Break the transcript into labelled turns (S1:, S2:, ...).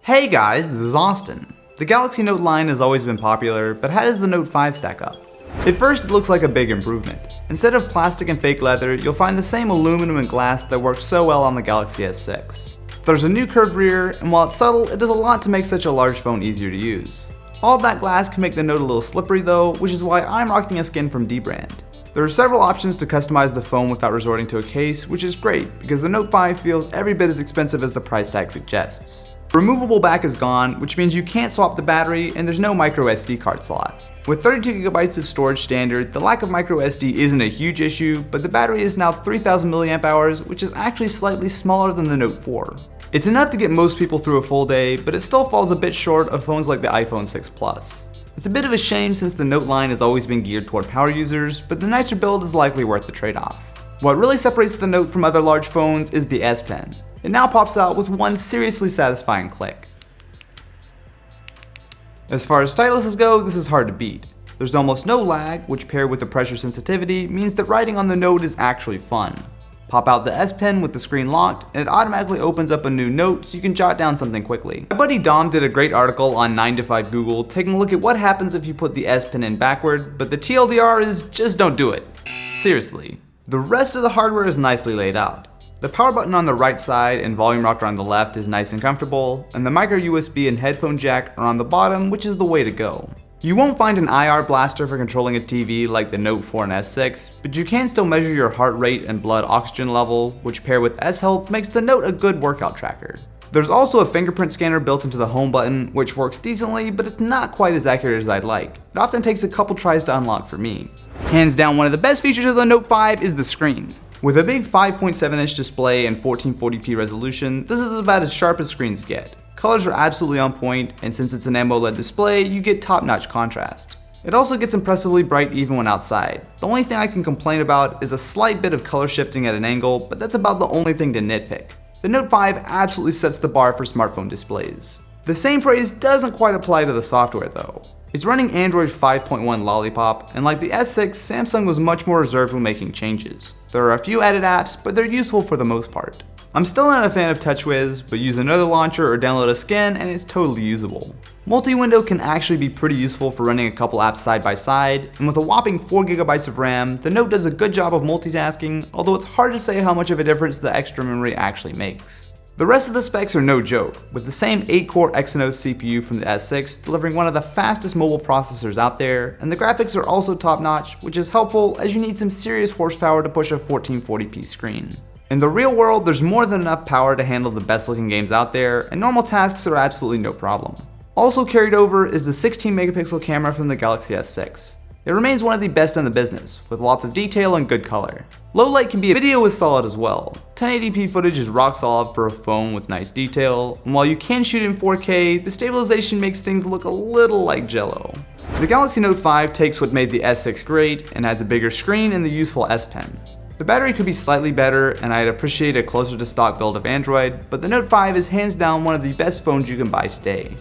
S1: Hey guys, this is Austin. The Galaxy Note line has always been popular, but how does the Note 5 stack up? At first, it looks like a big improvement. Instead of plastic and fake leather, you'll find the same aluminum and glass that worked so well on the Galaxy S6. There's a new curved rear, and while it's subtle, it does a lot to make such a large phone easier to use. All of that glass can make the Note a little slippery though, which is why I'm rocking a skin from D-Brand. There are several options to customize the phone without resorting to a case, which is great because the Note 5 feels every bit as expensive as the price tag suggests. The removable back is gone, which means you can't swap the battery and there's no micro SD card slot. With 32GB of storage standard, the lack of micro SD isn't a huge issue, but the battery is now 3000 mAh, which is actually slightly smaller than the Note 4. It's enough to get most people through a full day, but it still falls a bit short of phones like the iPhone 6 Plus. It's a bit of a shame since the Note line has always been geared toward power users, but the nicer build is likely worth the trade-off. What really separates the Note from other large phones is the S Pen. It now pops out with one seriously satisfying click. As far as styluses go, this is hard to beat. There's almost no lag, which paired with the pressure sensitivity means that writing on the Note is actually fun. Pop out the S Pen with the screen locked, and it automatically opens up a new note so you can jot down something quickly. My buddy Dom did a great article on 9 to 5 Google taking a look at what happens if you put the S Pen in backward, but the TLDR is just don't do it. Seriously. The rest of the hardware is nicely laid out. The power button on the right side and volume rocker on the left is nice and comfortable, and the micro USB and headphone jack are on the bottom, which is the way to go. You won't find an IR blaster for controlling a TV like the Note 4 and S6, but you can still measure your heart rate and blood oxygen level, which paired with S-Health makes the Note a good workout tracker. There's also a fingerprint scanner built into the home button, which works decently, but it's not quite as accurate as I'd like. It often takes a couple tries to unlock for me. Hands down, one of the best features of the Note 5 is the screen. With a big 5.7-inch display and 1440p resolution, this is about as sharp as screens get. Colors are absolutely on point, and since it's an AMOLED display, you get top-notch contrast. It also gets impressively bright even when outside. The only thing I can complain about is a slight bit of color shifting at an angle, but that's about the only thing to nitpick. The Note 5 absolutely sets the bar for smartphone displays. The same praise doesn't quite apply to the software though. It's running Android 5.1 Lollipop, and like the S6, Samsung was much more reserved when making changes. There are a few added apps, but they're useful for the most part. I'm still not a fan of TouchWiz, but use another launcher or download a skin and it's totally usable. Multi-window can actually be pretty useful for running a couple apps side by side, and with a whopping 4GB of RAM, the Note does a good job of multitasking, although it's hard to say how much of a difference the extra memory actually makes. The rest of the specs are no joke, with the same 8-core Exynos CPU from the S6 delivering one of the fastest mobile processors out there, and the graphics are also top-notch, which is helpful as you need some serious horsepower to push a 1440p screen. In the real world, there's more than enough power to handle the best looking games out there, and normal tasks are absolutely no problem. Also carried over is the 16-megapixel camera from the Galaxy S6. It remains one of the best in the business, with lots of detail and good color. Low light can be a video is solid as well. 1080p footage is rock solid for a phone with nice detail, and while you can shoot in 4K, the stabilization makes things look a little like Jello. The Galaxy Note 5 takes what made the S6 great and adds a bigger screen and the useful S Pen. The battery could be slightly better, and I'd appreciate a closer to stock build of Android, but the Note 5 is hands down one of the best phones you can buy today.